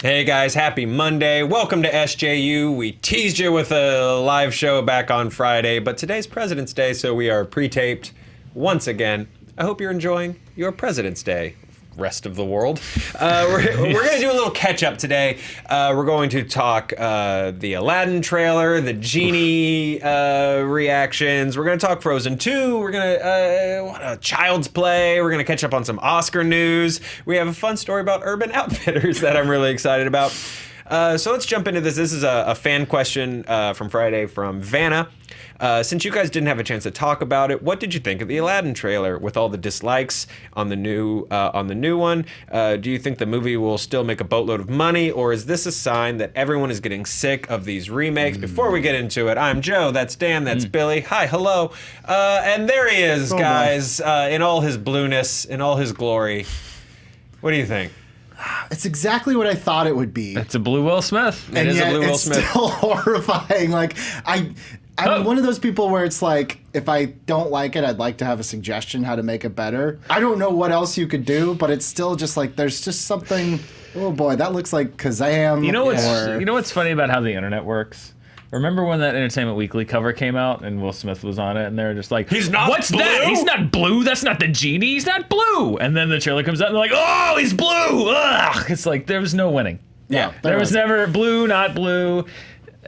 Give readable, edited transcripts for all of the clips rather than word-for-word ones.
Hey guys, happy Monday. Welcome to SJU. We teased you with a live show back on Friday, but today's President's Day, so we are pre-taped once again. I hope you're enjoying your President's Day, rest of the world. We're going to do a little catch-up today. We're going to talk the Aladdin trailer, the Genie reactions. We're going to talk Frozen 2. We're going to Child's Play. We're going to catch up on some Oscar news. We have a fun story about Urban Outfitters that I'm really excited about. So let's jump into this. This is a fan question from Friday from Vanna. Since you guys didn't have a chance to talk about it, what did you think of the Aladdin trailer with all the dislikes on the new one? Do you think the movie will still make a boatload of money, or is this a sign that everyone is getting sick of these remakes? Before we get into it, I'm Joe, that's Dan, that's Billy. Hi, hello. And there he is, guys, in all his blueness, in all his glory. What do you think? It's exactly what I thought it would be. It's a blue Will Smith. And it is yet a blue Will it's Smith. still horrifying. Like I'm one of those people where it's like, if I don't like it, I'd like to have a suggestion how to make it better. I don't know what else you could do, but it's still just like, there's just something, oh boy, that looks like Kazam. You know what's funny about how the internet works? Remember when that Entertainment Weekly cover came out and Will Smith was on it, and they're just like, He's not What's blue? that? He's not blue. That's not the genie. He's not blue. And then the trailer comes out and they're like, oh, he's blue. Ugh. It's like, there was no winning. Yeah, There was never blue, not blue.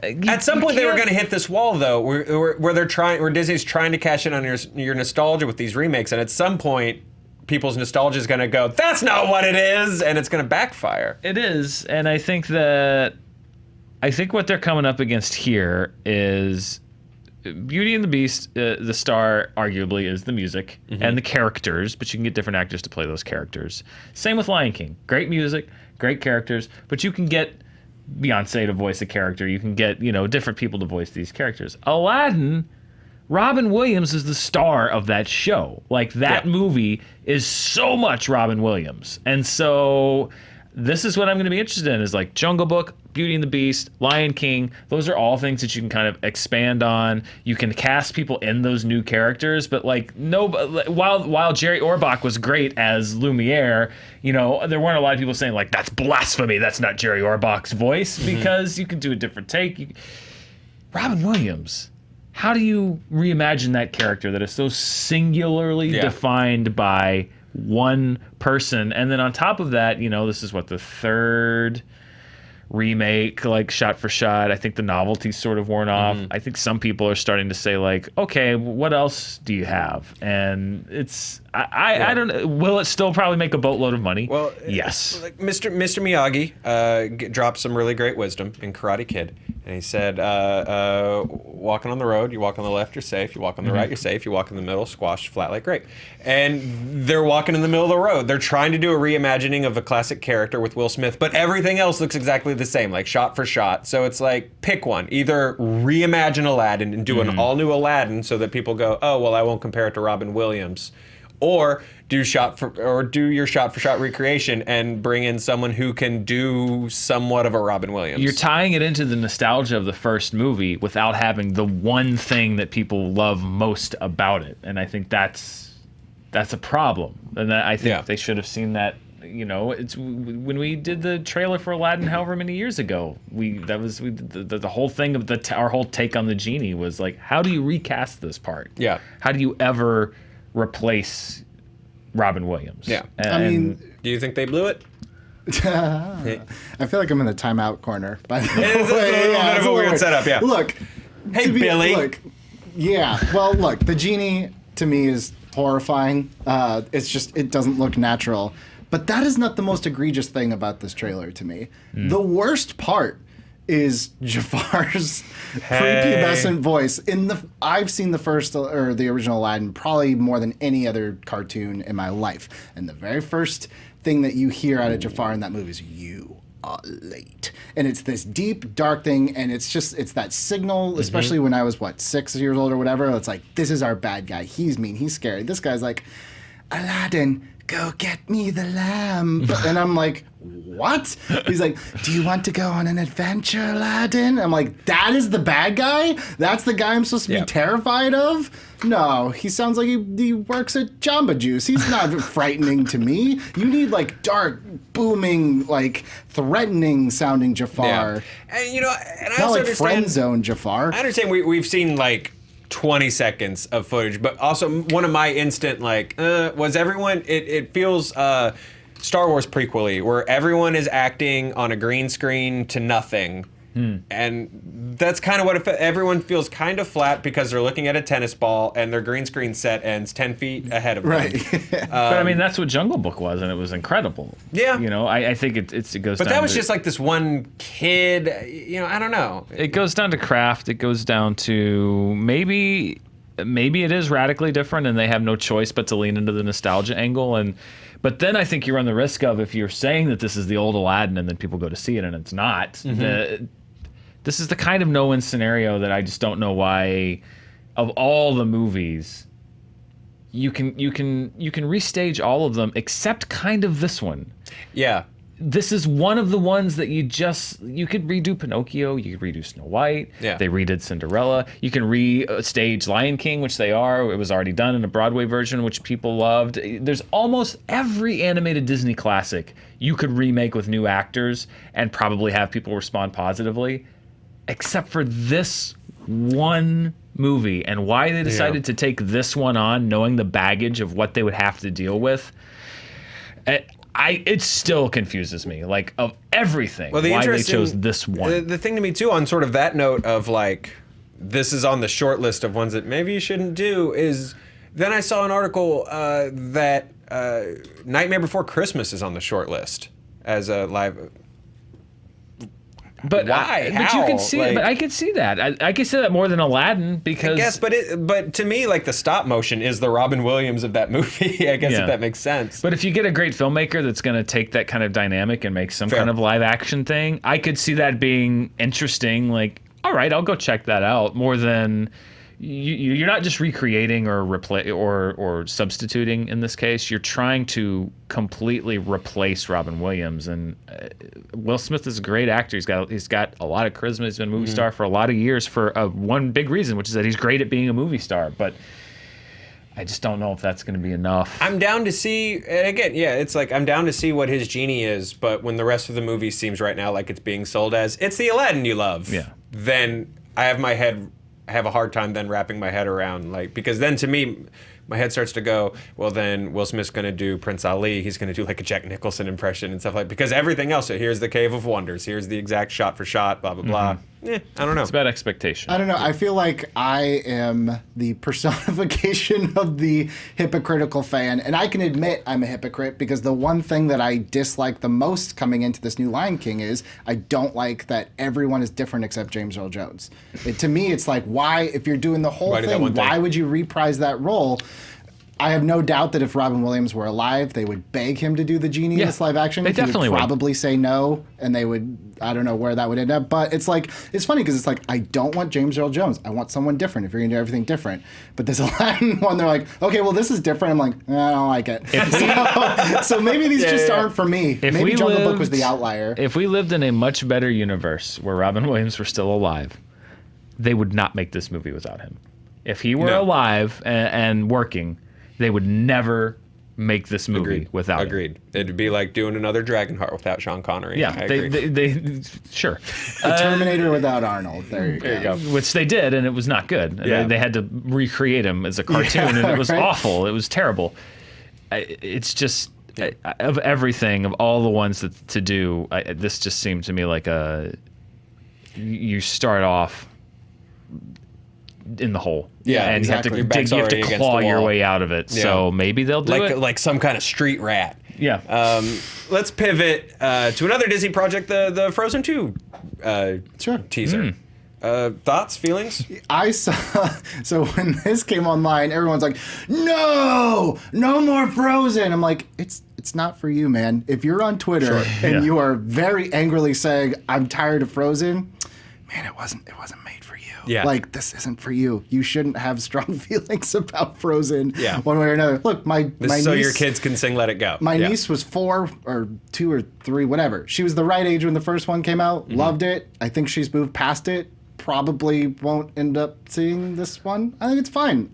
At some point, they were going to hit this wall, though, where Disney's trying to cash in on your nostalgia with these remakes, and at some point, people's nostalgia is going to go, that's not what it is, and it's going to backfire. It is, and I think what they're coming up against here is Beauty and the Beast. The star, arguably, is the music and the characters, but you can get different actors to play those characters. Same with Lion King. Great music, great characters, but you can get Beyonce to voice a character. You can get, different people to voice these characters. Aladdin, Robin Williams is the star of that show. Like, that movie is so much Robin Williams. And so this is what I'm going to be interested in, is like Jungle Book, Beauty and the Beast, Lion King. Those are all things that you can kind of expand on. You can cast people in those new characters, but while Jerry Orbach was great as Lumiere, there weren't a lot of people saying like, that's blasphemy, that's not Jerry Orbach's voice, because you can do a different take. Robin Williams, how do you reimagine that character that is so singularly defined by one person? And then on top of that, this is the third remake, like shot for shot. I think the novelty's sort of worn off. I think some people are starting to say like, okay, what else do you have? And it's I don't know. Will it still probably make a boatload of money? Well, yes. Like Mr. Miyagi dropped some really great wisdom in Karate Kid, and he said, walking on the road, you walk on the left, you're safe. You walk on the right, you're safe. You walk in the middle, squashed flat like grape. And they're walking in the middle of the road. They're trying to do a reimagining of a classic character with Will Smith, but everything else looks exactly the same, like shot for shot. So it's like, pick one. Either reimagine Aladdin and do an all-new Aladdin so that people go, oh, well, I won't compare it to Robin Williams. Or do your shot for shot recreation and bring in someone who can do somewhat of a Robin Williams. You're tying it into the nostalgia of the first movie without having the one thing that people love most about it, and I think that's a problem. And I think they should have seen that. It's when we did the trailer for Aladdin however many years ago. The whole thing of our whole take on the genie was like, how do you recast this part? Yeah. How do you ever replace Robin Williams? Yeah. And do you think they blew it? I feel like I'm in the timeout corner, by the way. It's a little bit of a weird setup, yeah. Look. Hey, Billy. Look, the genie to me is horrifying. It doesn't look natural. But that is not the most egregious thing about this trailer to me. The worst part is Jafar's prepubescent voice. I've seen the first or the original Aladdin probably more than any other cartoon in my life. And the very first thing that you hear out of Jafar in that movie is, "You are late." And it's this deep, dark thing, and it's that signal, especially when I was, 6 years old or whatever. It's like, this is our bad guy. He's mean. He's scary. This guy's like, "Aladdin, go get me the lamb." And I'm like, what? He's like, do you want to go on an adventure, Aladdin? I'm like, that is the bad guy? That's the guy I'm supposed to be terrified of? No, he sounds like he works at Jamba Juice. He's not frightening to me. You need like dark, booming, like threatening sounding Jafar. Yeah. And and I not also like understand, friend zone Jafar. I understand we've seen like 20 seconds of footage, but also one of my instant was everyone. It feels Star Wars prequel-y, where everyone is acting on a green screen to nothing. And that's kind of what everyone feels kind of flat because they're looking at a tennis ball and their green screen set ends 10 feet ahead of them. Right. But I mean, that's what Jungle Book was, and it was incredible. Yeah. I think it goes But down that was to, just like this one kid, I don't know. it goes down to craft. It goes down to maybe it is radically different and they have no choice but to lean into the nostalgia angle. But then I think you run the risk of, if you're saying that this is the old Aladdin and then people go to see it and it's not, this is the kind of no-win scenario that I just don't know why, of all the movies, you can restage all of them except kind of this one. Yeah. This is one of the ones that you could redo Pinocchio, you could redo Snow White, they redid Cinderella, you can restage Lion King, which it was already done in a Broadway version, which people loved. There's almost every animated Disney classic you could remake with new actors and probably have people respond positively, except for this one movie, and why they decided to take this one on, knowing the baggage of what they would have to deal with. It still confuses me. Like, of everything, why they chose this one. The thing to me too, on sort of that note of like, this is on the short list of ones that maybe you shouldn't do, is then I saw an article that Nightmare Before Christmas is on the short list as a live. But why? But How? you can see it. But I can see that. I can see that more than Aladdin because. I guess, but to me, like the stop motion is the Robin Williams of that movie. I guess if that makes sense. But if you get a great filmmaker that's going to take that kind of dynamic and make some kind of live action thing, I could see that being interesting. Like, all right, I'll go check that out. More than you're not just recreating or or substituting in this case. You're trying to completely replace Robin Williams, and Will Smith is a great actor. He's got a lot of charisma. He's been a movie star for a lot of years for one big reason, which is that he's great at being a movie star. But I just don't know if that's going to be enough. I'm down to see, and again, it's like I'm down to see what his genie is, but when the rest of the movie seems right now like it's being sold as, it's the Aladdin you love, then I have a hard time then wrapping my head around, like, because then to me, my head starts to go, well, then Will Smith's going to do Prince Ali. He's going to do like a Jack Nicholson impression and stuff like, because everything else, here's the Cave of Wonders. Here's the exact shot for shot, blah, blah, blah. I don't know. It's about expectation. I don't know. I feel like I am the personification of the hypocritical fan. And I can admit I'm a hypocrite because the one thing that I dislike the most coming into this new Lion King is I don't like that everyone is different except James Earl Jones. To me, it's like, why, if you're doing the whole thing, why would you reprise that role? I have no doubt that if Robin Williams were alive, they would beg him to do the genie in this live action. They definitely would probably say no, and they would, I don't know where that would end up. But it's like, it's funny because it's like, I don't want James Earl Jones. I want someone different if you're going to do everything different. But this Aladdin one, they're like, okay, well, this is different. I'm like, I don't like it. So maybe these just aren't for me. Maybe Jungle Book was the outlier. If we lived in a much better universe where Robin Williams were still alive, they would not make this movie without him. If he were alive and working, they would never make this movie without him. Agreed. It'd be like doing another Dragonheart without Sean Connery. Yeah, they sure. The Terminator without Arnold. There you go. Which they did, and it was not good. They had to recreate him as a cartoon, and it was awful. It was terrible. It's just, of everything, of all the ones to do, this just seemed to me like you start off in the hole. And you have to claw your way out of it. So maybe they'll do it. Like some kind of street rat. Yeah. Let's pivot to another Disney project, the Frozen 2 teaser. Thoughts, feelings? I saw, so when this came online, everyone's like, no more Frozen. I'm like, it's not for you, man. If you're on Twitter and you are very angrily saying, I'm tired of Frozen, man, it wasn't made for you. Yeah. Like, this isn't for you. You shouldn't have strong feelings about Frozen Yeah. one way or another. Look, my So niece, your kids can sing Let It Go. my Yeah. niece was 4 or 2 or 3, whatever. She was the right age when the first one came out. Loved it. I think she's moved past it. Probably won't end up seeing this one. I think it's fine.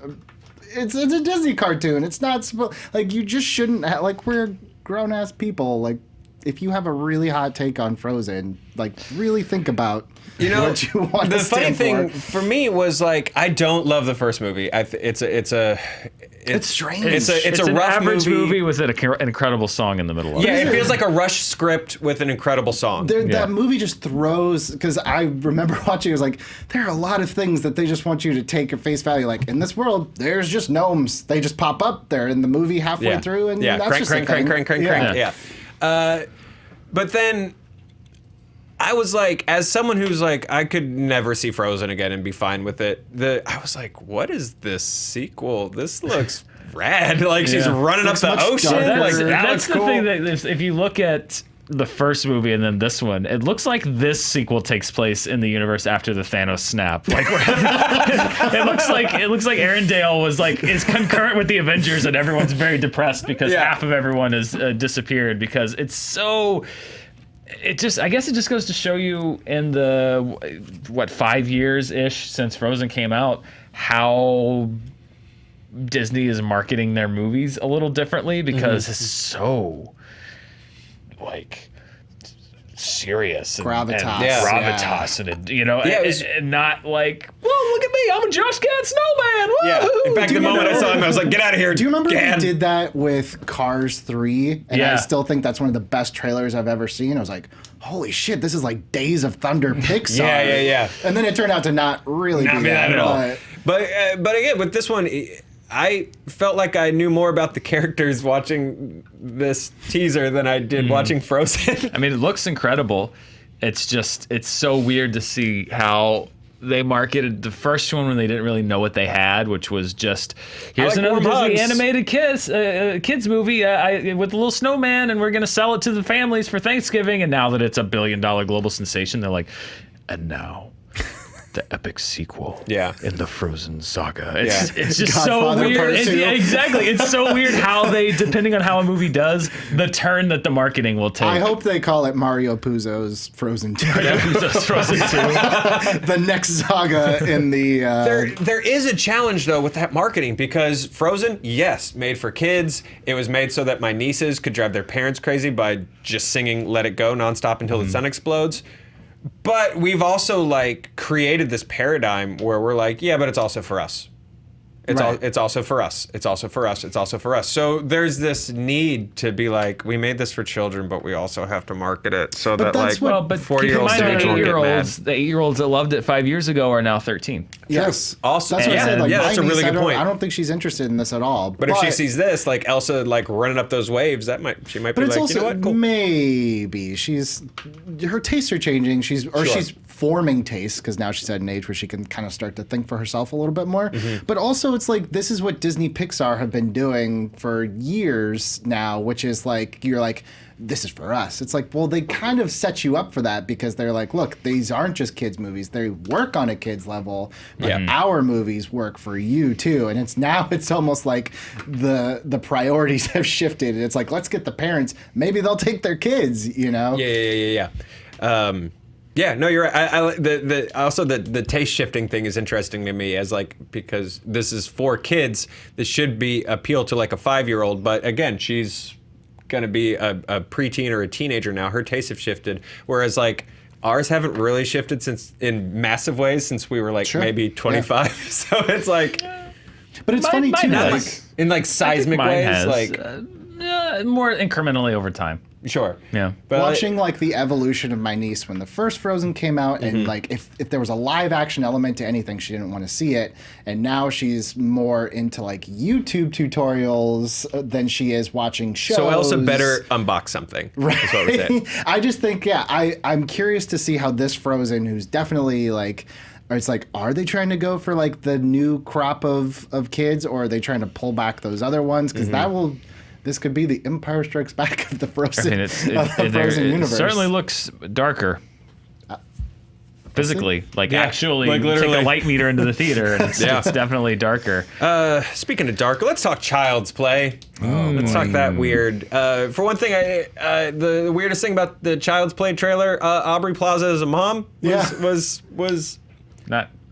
It's a Disney cartoon. It's not like, you just shouldn't like, we're grown ass people. Like, if you have a really hot take on Frozen, like, really think about what you want the to funny stand thing for. for me was like I don't love the first movie. It's strange. It's It's a an rough average movie with an incredible song in the middle of Yeah, it. it feels like a rushed script with an incredible song. That movie just throws, because I remember watching, it was like, there are a lot of things that they just want you to take at face value. Like, in this world, there's just gnomes. They just pop up there in the movie halfway through, and that's crank, just crank, a thing. crank, crank, crank, yeah. But then I was like, as someone who's like, I could never see Frozen again and be fine with it. I was like, what is this sequel? This looks rad. Like, she's running up Looks the much ocean. darker. Like, That's the cool. thing that if you look at the first movie and then this one, it looks like this sequel takes place in the universe after the Thanos snap. Like, it looks like Arendelle is concurrent with the Avengers, and everyone's very depressed because half of everyone has disappeared because it's so. I guess it just goes to show you in the 5 years ish since Frozen came out how Disney is marketing their movies a little differently because it's so like serious and Gravitas. gravitas and not like, well, look at me, I'm a Josh Gad snowman. Yeah. Woo-hoo. In fact, Do the you moment I remember- saw him, I was like, get out of here. Do you remember Gad. they did that with Cars 3? And Yeah. I still think that's one of the best trailers I've ever seen. I was like, holy shit, this is like Days of Thunder Pixar. Yeah. And then it turned out to not really Not be be that at all. but- But again, with this one, I felt like I knew more about the characters watching this teaser than I did watching Frozen. I mean, it looks incredible. It's so weird to see how they marketed the first one when they didn't really know what they had, which was just, here's like another warm Disney hugs. animated kids movie with a little snowman, and we're going to sell it to the families for Thanksgiving. And now that it's a $1 billion global sensation, they're like, and now the epic sequel in the Frozen saga. It's just Godfather so weird. Part 2. Exactly. It's so weird how they, depending on how a movie does, the turn that the marketing will take. I hope they call it Mario Puzo's Frozen 2. Frozen 2. The next saga in the... There is a challenge, though, with that marketing because Frozen, yes, made for kids. It was made so that my nieces could drive their parents crazy by just singing Let It Go nonstop until the sun explodes. But we've also like created this paradigm where we're like, yeah, but it's also for us. It's also for us. It's also for us. It's also for us. So there's this need to be like, we made this for children, but we also have to market it so that that's like what- Well, but keep in 40-year-olds mind, don't get mad. the 8-year-olds that loved it 5 years ago are now 13. Yes. Also- That's what I said. Like, yeah, my that's a niece, really good point. I don't think she's interested in this at all. But if she sees this, like Elsa, like running up those waves, she might be But it's like, also you know what, cool. maybe her tastes are changing. She's Sure. forming tastes because now she's at an age where she can kind of start to think for herself a little bit more. Mm-hmm. But also, it's like this is what Disney Pixar have been doing for years now, which is like you're like, this is for us. It's like, well, they kind of set you up for that because they're like, look, these aren't just kids movies. They work on a kids level, but Yeah. our movies work for you too. And it's almost like the priorities have shifted. It's like, let's get the parents. Maybe they'll take their kids, you know? Yeah. Yeah, no, you're right. Also the taste shifting thing is interesting to me as like because this is for kids. This should be appeal to like a 5-year-old, but again, she's gonna be a preteen or a teenager now. Her tastes have shifted, whereas like ours haven't really shifted since in massive ways since we were like maybe 25. Yeah. So it's like, but it's funny too, like in like seismic ways, has, like more incrementally over time. Sure. Yeah. But watching like the evolution of my niece when the first Frozen came out, and like if there was a live action element to anything, she didn't want to see it, and now she's more into like YouTube tutorials than she is watching shows. So Elsa better unbox something. Right. Is what we're saying. I just think I'm curious to see how this Frozen, who's definitely like. It's like, are they trying to go for like the new crop of kids, or are they trying to pull back those other ones? Because this could be the Empire Strikes Back of the Frozen, I mean, Frozen it universe. certainly looks darker. physically, like actually like take literally. a light meter into the theater, and it's, Yeah. it's definitely darker. Speaking of dark, let's talk Child's Play. Let's talk that weird. For one thing, the weirdest thing about the Child's Play trailer, Aubrey Plaza as a mom was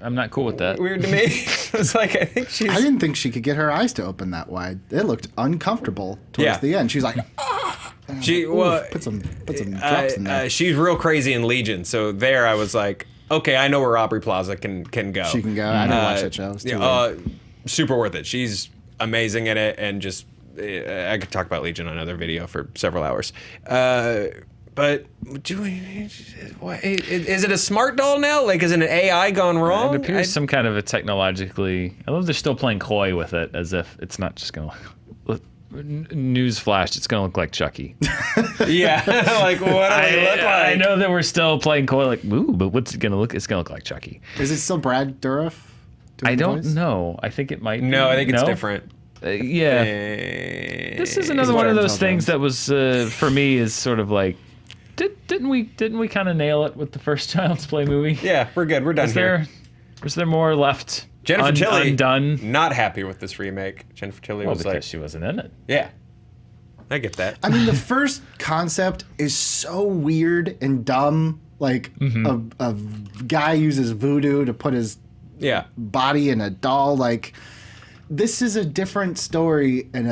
I'm not cool with that. weird to me. It's like I think she's. I didn't think she could get her eyes to open that wide. It looked uncomfortable towards the end. She's like, She put some drops in there. she's real crazy in Legion. So there, I was like, okay, I know where Aubrey Plaza can go. She can go. I didn't watch that show. It was too weird. Super worth it. She's amazing in it, and just I could talk about Legion on another video for several hours. But is it a smart doll now? Like, is it an AI gone wrong? It appears some kind of a technologically. I love they're still playing coy with it, as if it's not just gonna. News flash, it's gonna look like Chucky. Yeah, like what do they look like? I know that we're still playing coy, like, ooh, but what's it gonna look? It's gonna look like Chucky. Is it still Brad Dourif? I don't know. I think it might. No, be. I think it's different. Yeah. This is another one of those things that was for me is sort of like, didn't we kind of nail it with the first Child's Play movie? Yeah, we're good. We're done here. Was there more left? Jennifer Tilly undone. not happy with this remake. Jennifer Tilly Well, was because like, she wasn't in it. yeah, I get that. I mean, the first concept is so weird and dumb. Like a guy uses voodoo to put his Yeah, body in a doll. Like, this is a different story, and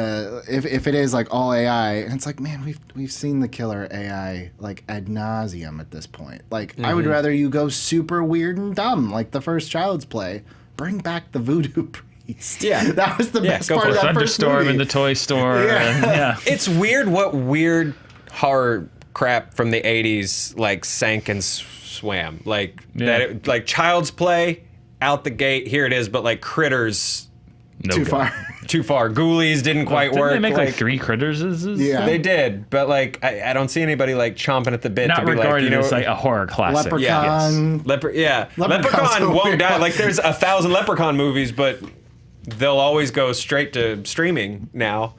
if it is like all AI, and it's like, man, we've seen the killer AI like ad nauseum at this point. Like, I would rather you go super weird and dumb, like the first Child's Play. Bring back the voodoo priest. Yeah. That was the best go part for of it. that first Thunderstorm movie. in the toy store. Yeah. it's weird what weird horror crap from the 80s like sank and swam. Like that, like Child's Play out the gate. Here it is, but like Critters. No Too go. far. Too far. Ghoulies didn't quite Didn't work. they make like 3 Critters? Yeah. They did, but like I don't see anybody like chomping at the bit Not to be like, regarded you know, as like a horror classic. Leprechaun. Leprechaun Leprechaun's so won't weird. die. Like there's 1,000 Leprechaun movies, but they'll always go straight to streaming now.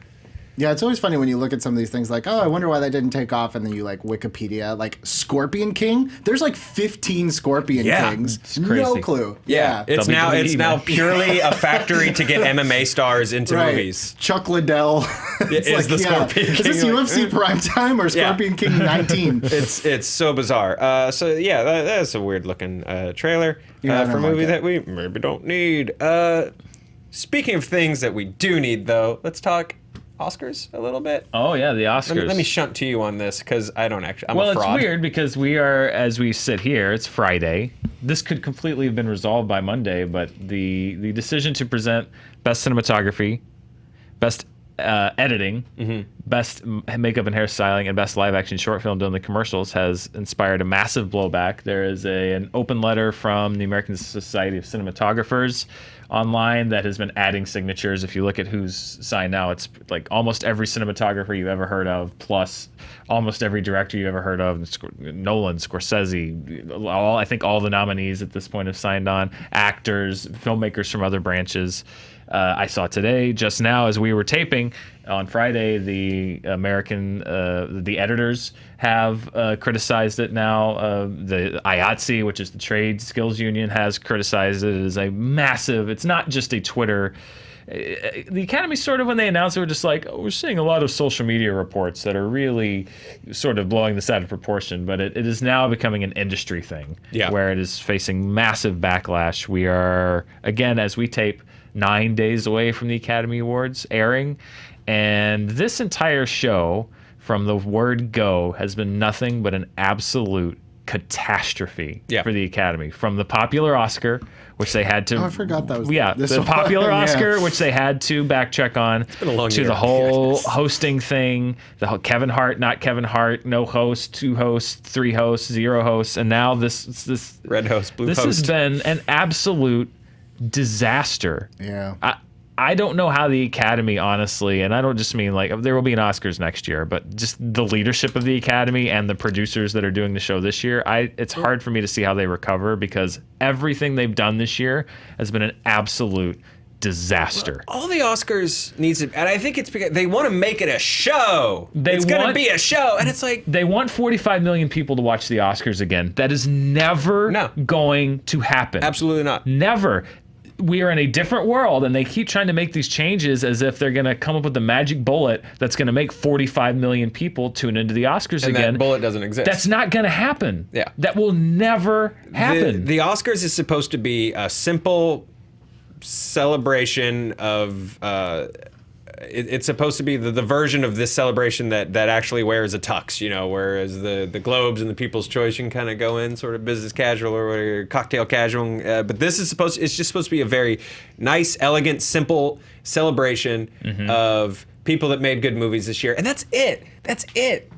Yeah, it's always funny when you look at some of these things like, oh, I wonder why that didn't take off, and then you like Wikipedia, like Scorpion King. There's like 15 Scorpion Kings. It's crazy. No clue. Yeah, it's WWE, now man. purely a factory to get MMA stars into Right. movies. Chuck Liddell is the Scorpion Is this King, UFC Prime Time or Scorpion King 19? It's so bizarre. So yeah, that's a weird looking trailer Yeah, I for a don't movie like that we maybe don't need. Speaking of things that we do need, though, let's talk Oscars a little bit. Oh yeah, the Oscars. Let me shunt to you on this because I don't actually. I'm Well, a fraud. it's weird because we are, as we sit here, it's Friday. This could completely have been resolved by Monday, but the decision to present best cinematography, best editing, best makeup and hairstyling, and best live action short film doing the commercials has inspired a massive blowback. There is an open letter from the American Society of Cinematographers online that has been adding signatures. If you look at who's signed now, it's like almost every cinematographer you've ever heard of, plus almost every director you've ever heard of. Nolan, Scorsese, I think all the nominees at this point have signed on. Actors, filmmakers from other branches. I saw today, just now as we were taping on Friday, the the editors have criticized it now. The IATSE, which is the trade skills union, has criticized it as a massive, it's not just a Twitter. The Academy sort of, when they announced it, were just like, oh, we're seeing a lot of social media reports that are really sort of blowing this out of proportion, but it is now becoming an industry thing where it is facing massive backlash. We are, again, as we tape, 9 days away from the Academy Awards airing, and this entire show, from the word go, has been nothing but an absolute catastrophe for the Academy. From the popular Oscar, which they had to... Oh, I forgot that was the popular Oscar, which they had to backcheck on, been a long to year. the whole hosting thing, the whole Kevin Hart, not Kevin Hart, no host, 2 hosts, 3 hosts, 0 hosts, and now this red host, blue this host. has been an absolute disaster. Yeah. I don't know how the Academy, honestly, and I don't just mean like there will be an Oscars next year, but just the leadership of the Academy and the producers that are doing the show this year, it's hard for me to see how they recover, because everything they've done this year has been an absolute disaster. All the Oscars needs to, and I think it's because they want to make it a show. It's going to be a show, and it's like they want 45 million people to watch the Oscars again. That is never going to happen. Absolutely not. Never. We are in a different world, and they keep trying to make these changes as if they're going to come up with the magic bullet that's going to make 45 million people tune into the Oscars and again. That bullet doesn't exist. That's not going to happen. Yeah. That will never happen. The Oscars is supposed to be a simple celebration of it's supposed to be the version of this celebration that actually wears a tux, whereas the Globes and the People's Choice you can kind of go in sort of business casual or cocktail casual, but this is it's just supposed to be a very nice, elegant, simple celebration of people that made good movies this year, and that's it.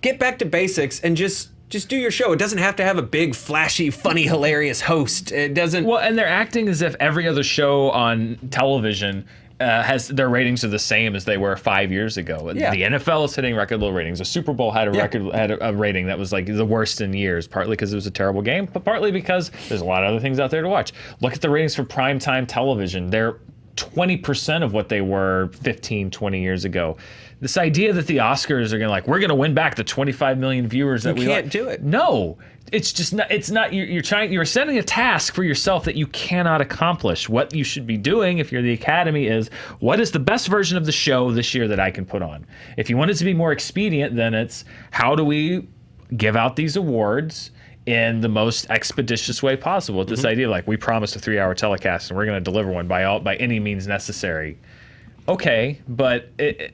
Get back to basics and just do your show. It doesn't have to have a big, flashy, funny, hilarious host. It doesn't. Well, and they're acting as if every other show on television has their ratings are the same as they were 5 years ago. Yeah. The NFL is hitting record low ratings. The Super Bowl had a rating that was like the worst in years, partly because it was a terrible game, but partly because there's a lot of other things out there to watch. Look at the ratings for primetime television. They're 20% of what they were 15, 20 years ago. This idea that the Oscars are we're going to win back the 25 million viewers that we can't do it. No, it's just not. It's not. You're setting a task for yourself that you cannot accomplish. What you should be doing if you're the Academy is what is the best version of the show this year that I can put on. If you want it to be more expedient, then it's how do we give out these awards in the most expeditious way possible. This idea we promised a 3-hour telecast and we're going to deliver one by any means necessary. Okay, but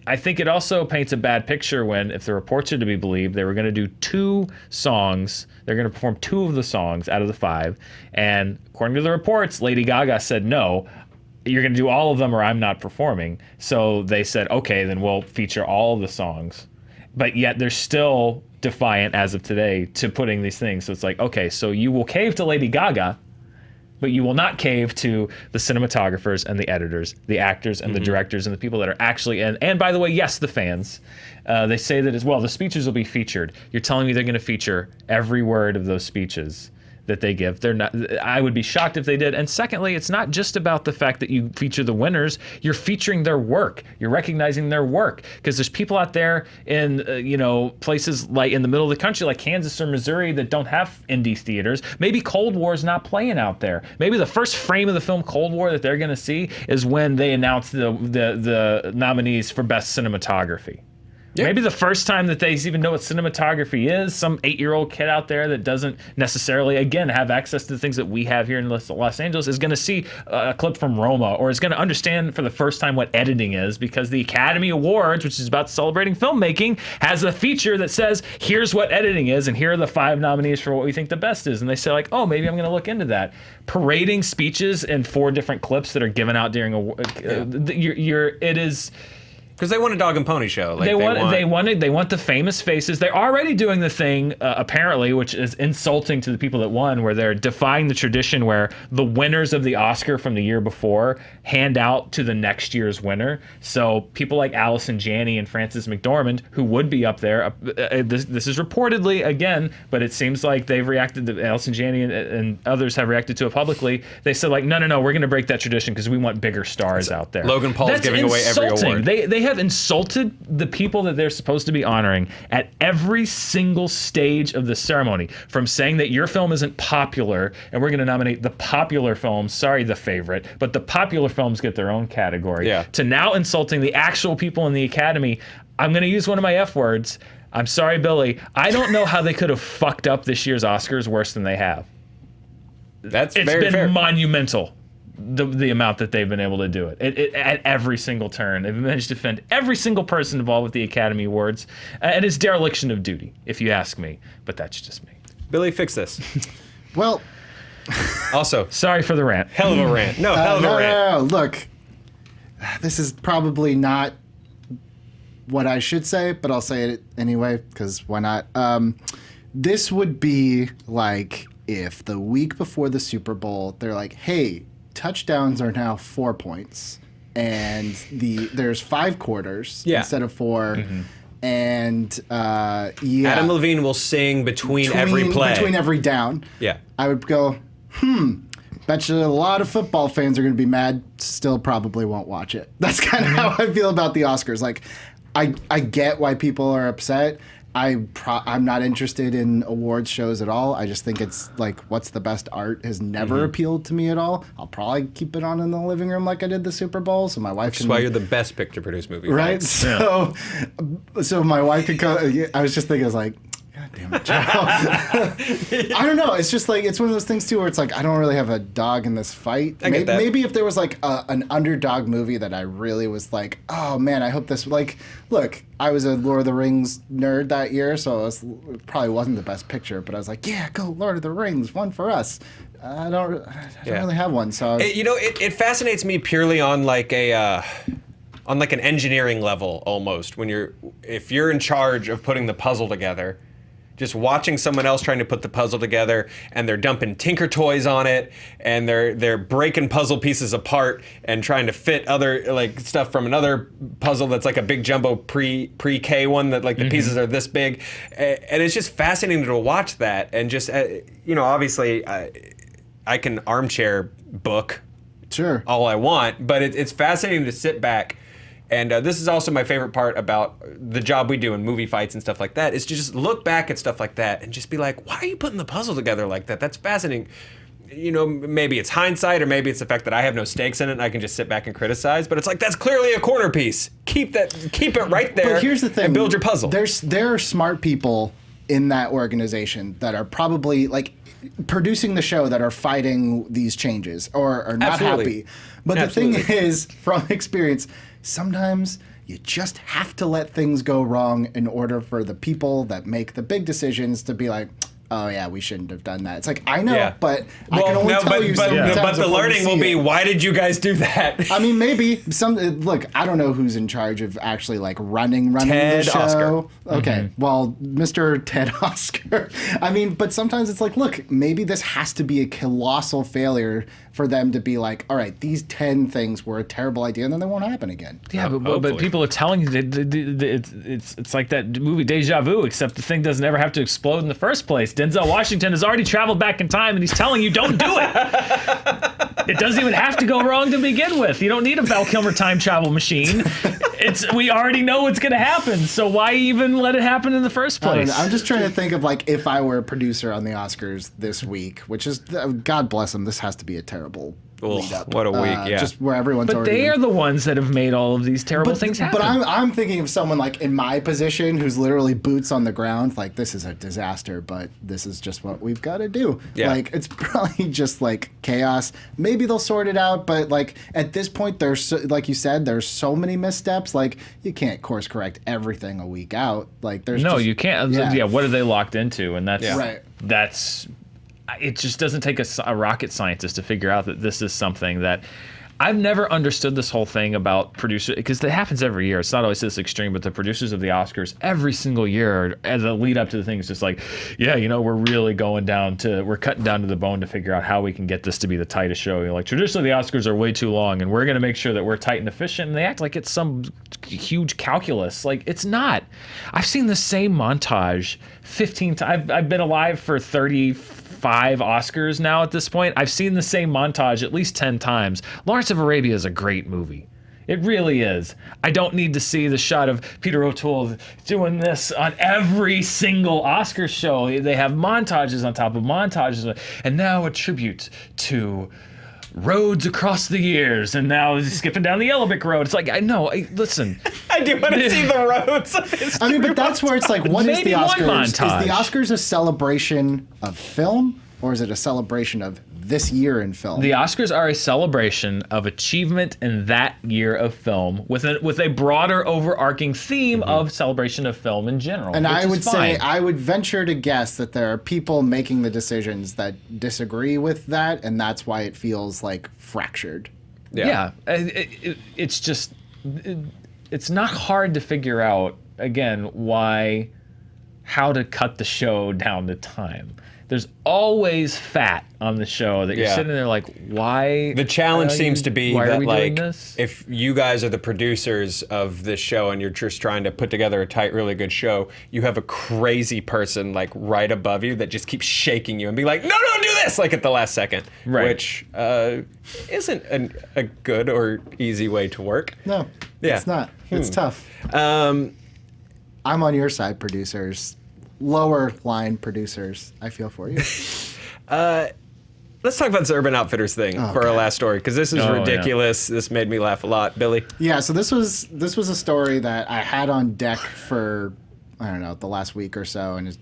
I think it also paints a bad picture when, if the reports are to be believed, they were going to do 2 songs. They're going to perform 2 of the songs out of the 5. And according to the reports, Lady Gaga said, no, you're going to do all of them or I'm not performing. So they said, okay, then we'll feature all of the songs. But yet they're still defiant as of today to putting these things. So it's okay, so you will cave to Lady Gaga, but you will not cave to the cinematographers and the editors, the actors and the directors and the people that are actually in. And by the way, yes, the fans. They say that as well. The speeches will be featured. You're telling me they're going to feature every word of those speeches that they give. They're not. I would be shocked if they did. And secondly, it's not just about the fact that you feature the winners. You're featuring their work. You're recognizing their work, because there's people out there in places like in the middle of the country, like Kansas or Missouri, that don't have indie theaters. Maybe Cold War is not playing out there. Maybe the first frame of the film Cold War that they're going to see is when they announce the nominees for best cinematography. Yeah. Maybe the first time that they even know what cinematography is, some 8-year-old kid out there that doesn't necessarily, again, have access to the things that we have here in Los Angeles is going to see a clip from Roma, or is going to understand for the first time what editing is, because the Academy Awards, which is about celebrating filmmaking, has a feature that says, here's what editing is, and here are the 5 nominees for what we think the best is. And they say, oh, maybe I'm going to look into that. Parading speeches in 4 different clips that are given out during it is... Because they want a dog and pony show. They want the famous faces. They're already doing the thing, apparently, which is insulting to the people that won, where they're defying the tradition where the winners of the Oscar from the year before hand out to the next year's winner. So people like Allison Janney and Frances McDormand, who would be up there, this is reportedly, again, but it seems like they've reacted, Allison Janney and others have reacted to it publicly. They said, no, we're going to break that tradition because we want bigger stars out there. Logan Paul's giving away every award. They have insulted the people that they're supposed to be honoring at every single stage of the ceremony, from saying that your film isn't popular and we're going to nominate the popular films, sorry, the favorite, but the popular films get their own category, to now insulting the actual people in the Academy. I'm going to use one of my F words. I'm sorry, Billy. I don't know how they could have fucked up this year's Oscars worse than they have. It's been very fair. Monumental. The amount that they've been able to do it at every single turn. They've managed to defend every single person involved with the Academy Awards, and it's dereliction of duty, if you ask me. But that's just me. Billy, fix this. Well, also, sorry for the rant. Hell of a rant. No, hell of a rant. No. Look, this is probably not what I should say, but I'll say it anyway, because why not? This would be like if the week before the Super Bowl, they're like, hey, touchdowns are now 4 points, and there's 5 quarters instead of 4. Mm-hmm. And Adam Levine will sing between every play, between every down. Yeah, I would go, Bet you a lot of football fans are going to be mad. Still probably won't watch it. That's kind of how I feel about the Oscars. Like, I get why people are upset. I'm not interested in awards shows at all. I just think it's like, what's the best art has never appealed to me at all. I'll probably keep it on in the living room like I did the Super Bowl, so my wife can. That's why you're the best picture-produced movie. Right? Fans. So my wife could go. I was just thinking, I was like, God damn it, Joe. I don't know. It's just like, it's one of those things too where it's like, I don't really have a dog in this fight. I get that. Maybe if there was like an underdog movie that I really was like, oh man, I hope this, like, look, I was a Lord of the Rings nerd that year, so it probably wasn't the best picture, but I was like, yeah, go Lord of the Rings, one for us. I don't really have one, so. It fascinates me purely on like an engineering level almost. If you're in charge of putting the puzzle together, just watching someone else trying to put the puzzle together, and they're dumping Tinker Toys on it, and they're breaking puzzle pieces apart and trying to fit other like stuff from another puzzle that's like a big jumbo pre-K one that like the pieces are this big, and it's just fascinating to watch that. And just obviously I can armchair book Sure. all I want, but it's fascinating to sit back. And this is also my favorite part about the job we do in movie fights and stuff like that, is to just look back at stuff like that and just be like, why are you putting the puzzle together like that? That's fascinating. Maybe it's hindsight, or maybe it's the fact that I have no stakes in it and I can just sit back and criticize. But it's like, that's clearly a corner piece. Keep it right there. But here's the thing. And build your puzzle. There are smart people in that organization that are probably like producing the show that are fighting these changes or are not Absolutely. happy. But Absolutely. the thing is, from experience, sometimes you just have to let things go wrong in order for the people that make the big decisions to be like, oh yeah, we shouldn't have done that. It's like, I know, but I can only tell you sometimes but the before we learning will see be, it. why did you guys do that? I mean, maybe look, I don't know who's in charge of actually like running Ted the show. Oscar. Okay, well, Mr. Ted Oscar. I mean, but sometimes it's like, look, maybe this has to be a colossal failure for them to be like, all right, these 10 things were a terrible idea, and then they won't happen again. Yeah, but people are telling you that it's like that movie Deja Vu, except the thing doesn't ever have to explode in the first place. Denzel Washington has already traveled back in time, and he's telling you, don't do it. It doesn't even have to go wrong to begin with. You don't need a Val Kilmer time travel machine. We already know what's going to happen, so why even let it happen in the first place? I'm just trying to think of like if I were a producer on the Oscars this week, which is, God bless them, this has to be a terrible lead up. What a week, yeah. Just where everyone's But already. they are the ones that have made all of these terrible things happen. But I'm thinking of someone like in my position who's literally boots on the ground. Like, this is a disaster, but this is just what we've got to do. Yeah. Like, it's probably just like chaos. Maybe they'll sort it out, but like at this point, there's like you said, there's so many missteps. Like, you can't course correct everything a week out. Like, there's no, just, you can't. Yeah, what are they locked into? And that's Right. That's it. Just doesn't take a rocket scientist to figure out that this is something that I've never understood. This whole thing about producers, because it happens every year. It's not always this extreme, but the producers of the Oscars every single year, as a lead up to the thing, is just like, yeah, we're really we're cutting down to the bone to figure out how we can get this to be the tightest show. Like, traditionally the Oscars are way too long, and we're going to make sure that we're tight and efficient. And they act like it's some huge calculus. Like, it's not. I've seen the same montage 15 times. I've been alive for 35 Oscars now at this point. I've seen the same montage at least 10 times. Lawrence of Arabia is a great movie. It really is. I don't need to see the shot of Peter O'Toole doing this on every single Oscar show. They have montages on top of montages. And now a tribute to roads across the years, and now he's skipping down the Yellow Brick Road. It's like, listen. I do want to see the roads of history. I mean, but that's where it's like, what is Maybe the one Oscars? Is montage. the Oscars a celebration of film, or is it a celebration of this year in film? The Oscars are a celebration of achievement in that year of film, with a broader overarching theme of celebration of film in general. And which I is would say, fine. I would venture to guess that there are people making the decisions that disagree with that, and that's why it feels like fractured. Yeah, it's just, it's not hard to figure out, again, how to cut the show down to time. There's always fat on the show that you're sitting there like, why? The challenge seems to be that, like, this? if you guys are the producers of this show and you're just trying to put together a tight, really good show, you have a crazy person like right above you that just keeps shaking you and be like, no, don't do this like at the last second, Right. which isn't a good or easy way to work. No, Yeah. it's not. It's tough. Um, I'm on your side, producers. Lower line producers. I feel for you. let's talk about this Urban Outfitters thing for our last story, because this is ridiculous. This made me laugh a lot. Billy? Yeah, so this was a story that I had on deck for, I don't know, the last week or so, and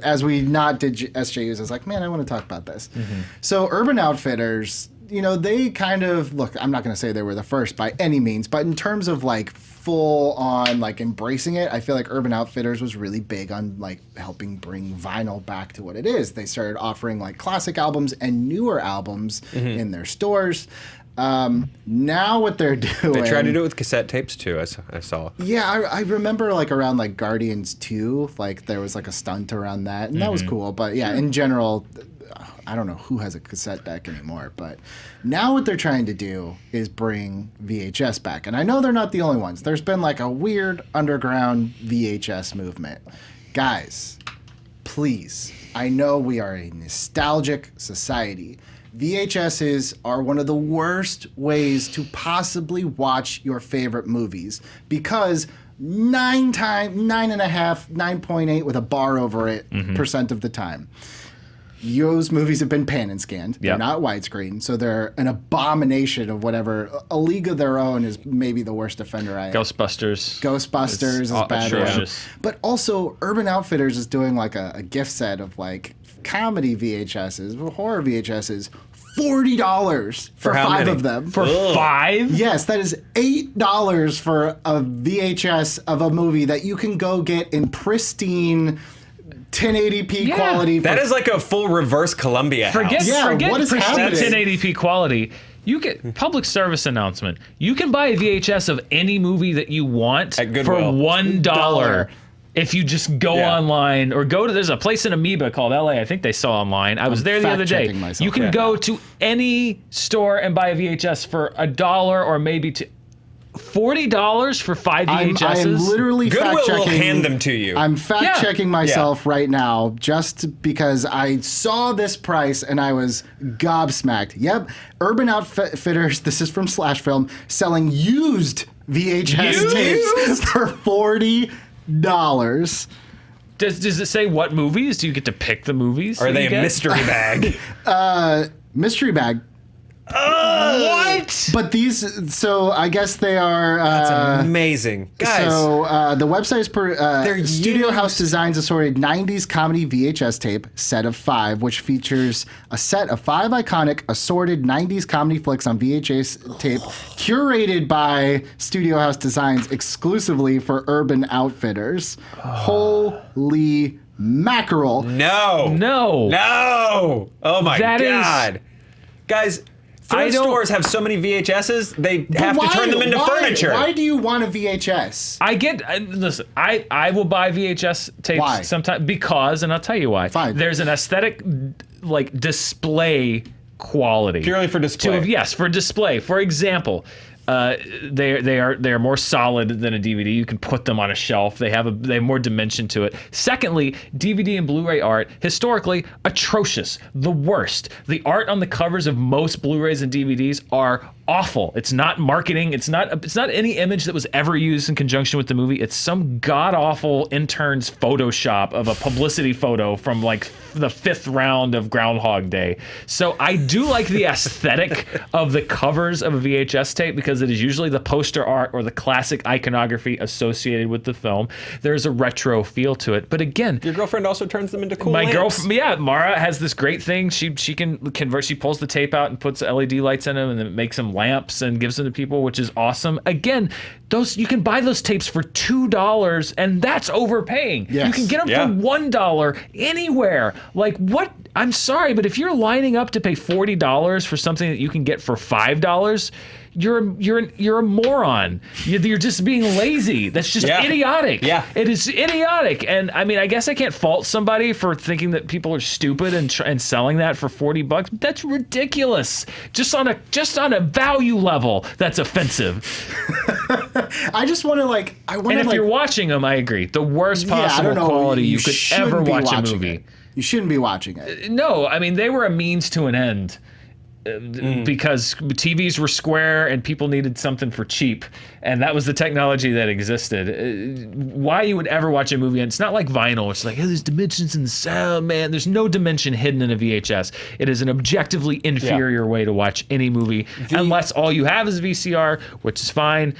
as we not did SJUs, I was like, man, I want to talk about this. Mm-hmm. So Urban Outfitters, you know, they kind of, look, I'm not going to say they were the first by any means, but in terms of like full on like embracing it, I feel like Urban Outfitters was really big on like helping bring vinyl back to what it is. They started offering like classic albums and newer albums in their stores. Now what they're doing... They tried to do it with cassette tapes too, I saw. Yeah, I remember like around like Guardians 2, like there was like a stunt around that, and that was cool. But yeah, in general, I don't know who has a cassette deck anymore, but now what they're trying to do is bring VHS back. And I know they're not the only ones. There's been like a weird underground VHS movement. Guys, please, I know we are a nostalgic society. VHSs are one of the worst ways to possibly watch your favorite movies because 9.8 with a bar over it percent of the time. Those movies have been pan and scanned. They're not widescreen, so they're an abomination of whatever. A League of Their Own is maybe the worst offender I Ghostbusters is bad. Atrocious. But also, Urban Outfitters is doing like a gift set of like comedy VHSs, horror VHSs, $40 for how 5 many? of them. For 5? Yes, that is $8 for a VHS of a movie that you can go get in pristine 1080p quality. That is like a full reverse Columbia Forget house. what is pristine happening? 1080p quality. You get public service announcement. You can buy a VHS of any movie that you want At for Goodwill. $1 if you just go online or go to, there's a place in Amoeba called LA. I think they saw online. I was there the other day. fact-checking myself You can right go now. to any store and buy a VHS for $1 or maybe $40 for 5 VHSs. I am literally Goodwill will fact-checking. hand them to you. I'm fact-checking myself right now just because I saw this price and I was gobsmacked. Yep, Urban Outfitters, this is from Slash Film, selling used VHS tapes for $40. Does it say what movies? Do you get to pick the movies? Are that they you a get? mystery bag? Mystery bag. What? But these, so I guess they are. That's amazing. Guys. So the website is They're Studio used. House Designs assorted 90s comedy VHS tape set of 5, which features a set of 5 iconic assorted 90s comedy flicks on VHS tape, curated by Studio House Designs exclusively for Urban Outfitters. Holy mackerel! No. Oh my That is- God. Guys, thrift stores have so many VHSs, they have to turn them into furniture. Why do you want a VHS? Listen, I will buy VHS tapes Why? sometimes because, and I'll tell you why. Fine. There's an aesthetic, like, display quality. Purely for display. Yes, for display. For example, they are more solid than a DVD. You can put them on a shelf. They have more dimension to it. Secondly, DVD and Blu-ray art historically atrocious, the worst. The art on the covers of most Blu-rays and DVDs are awful. It's not marketing. It's not any image that was ever used in conjunction with the movie. It's some god awful intern's Photoshop of a publicity photo from like the 5th round of Groundhog Day. So I do like the aesthetic of the covers of a VHS tape because it is usually the poster art or the classic iconography associated with the film. There's a retro feel to it. But again, Your girlfriend also turns them into cool my lamps. girlfriend, yeah, Mara has this great thing. She can convert. She pulls the tape out and puts LED lights in them, and then it makes them lamps and gives them to people, which is awesome. Again, those you can buy those tapes for $2, and that's overpaying. Yes. You can get them for $1 anywhere. Like what? I'm sorry, but if you're lining up to pay $40 for something that you can get for $5. You're a moron. You're just being lazy. That's just idiotic. Yeah. It is idiotic. And I mean, I guess I can't fault somebody for thinking that people are stupid and selling that for $40. That's ridiculous. Just on a value level, that's offensive. I just want to And if you're watching them, I agree. The worst I possible don't know, quality you could shouldn't ever be watch a watching movie. it. You shouldn't be watching it. No, I mean, they were a means to an end. Because TVs were square and people needed something for cheap, and that was the technology that existed. Why you would ever watch a movie, and it's not like vinyl, it's like, hey, there's dimensions in the sound, man. There's no dimension hidden in a VHS. It is an objectively inferior way to watch any movie, unless all you have is VCR, which is fine.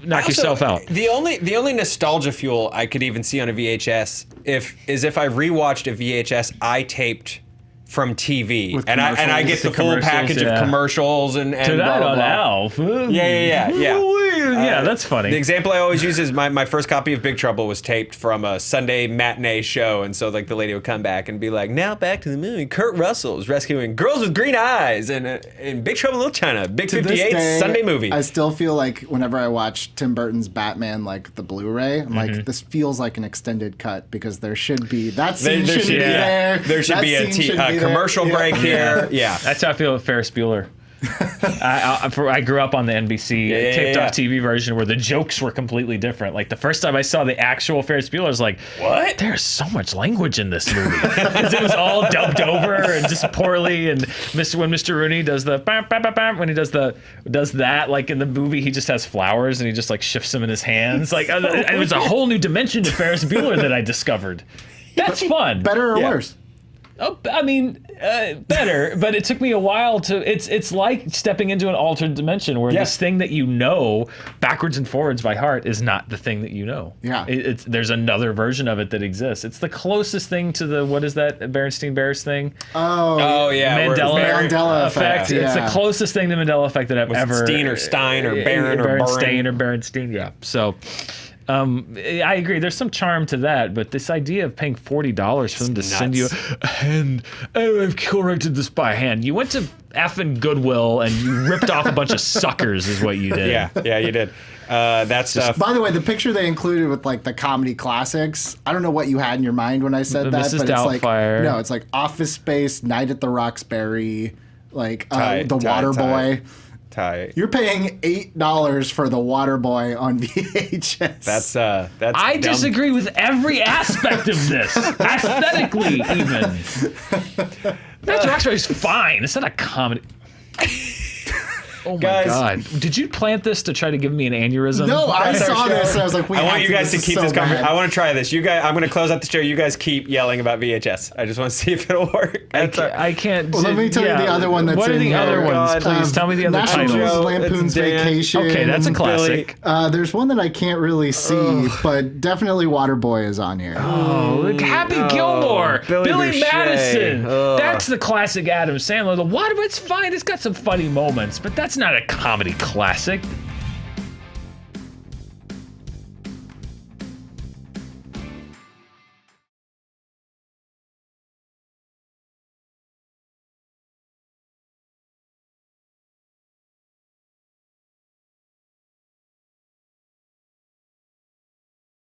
Knock yourself out. The only nostalgia fuel I could even see on a VHS is if I rewatched a VHS I taped from TV, and I get the full package of commercials and to blah, that blah, on blah. Alf. Yeah, that's funny. The example I always use is my first copy of Big Trouble was taped from a Sunday matinee show, and so like the lady would come back and be like, "Now back to the movie. Kurt Russell's rescuing girls with green eyes in Big Trouble in Little China. Big 58 Sunday movie." I still feel like whenever I watch Tim Burton's Batman, like the Blu-ray, I'm like, this feels like an extended cut because there should be that scene shouldn't be there. There should be a commercial break here. Yeah, that's how I feel with Ferris Bueller. I grew up on the NBC taped off TV version where the jokes were completely different. Like the first time I saw the actual Ferris Bueller, I was like, "What? There's so much language in this movie." Because it was all dubbed over and just poorly. And when Mr. Rooney does the bam, bam, bam, bam, when he does that, like in the movie, he just has flowers and he just like shifts them in his hands. Like it was a whole new dimension to Ferris Bueller that I discovered. That's fun. Better or worse? Oh, I mean, better, but it took me a while to. It's like stepping into an altered dimension where this thing that you know backwards and forwards by heart is not the thing that you know. Yeah, there's another version of it that exists. It's the closest thing to the what is that Berenstain Bears thing? Oh yeah, Mandela effect. It's the closest thing to Mandela effect that I've ever. Steen or Stein or Baron or Berenstain or Berenstain. Yeah, so. I agree. There's some charm to that, but this idea of paying $40 for them to send you a hand, I've corrected this by hand. You went to effing Goodwill and you ripped off a bunch of suckers, is what you did. Yeah, you did. That stuff. By the way, the picture they included with like the comedy classics, I don't know what you had in your mind when I said that, Mrs. but Doubtfire. it's like Office Space, Night at the Roxbury, like The Waterboy. Tie. You're paying $8 for the Waterboy on VHS. That's I dumb. disagree with every aspect of this, aesthetically even. That's actually fine. It's not a comedy. Oh my God! Did you plant this to try to give me an aneurysm? No, I saw this and I was like, I want you guys to keep this conversation. I want to try this. You guys, I'm going to close out the show. You guys keep yelling about VHS. I just want to see if it'll work. I can't. Well, let me tell you the other one that's What are the other ones? Please tell me the other National titles. Lampoon's Vacation. Okay, that's a classic. There's one that I can't really see, but definitely Waterboy is on here. Oh, Happy Gilmore, Billy Madison. That's the classic Adam Sandler. The Waterboy's fine. It's got some funny moments, but that's not a comedy classic.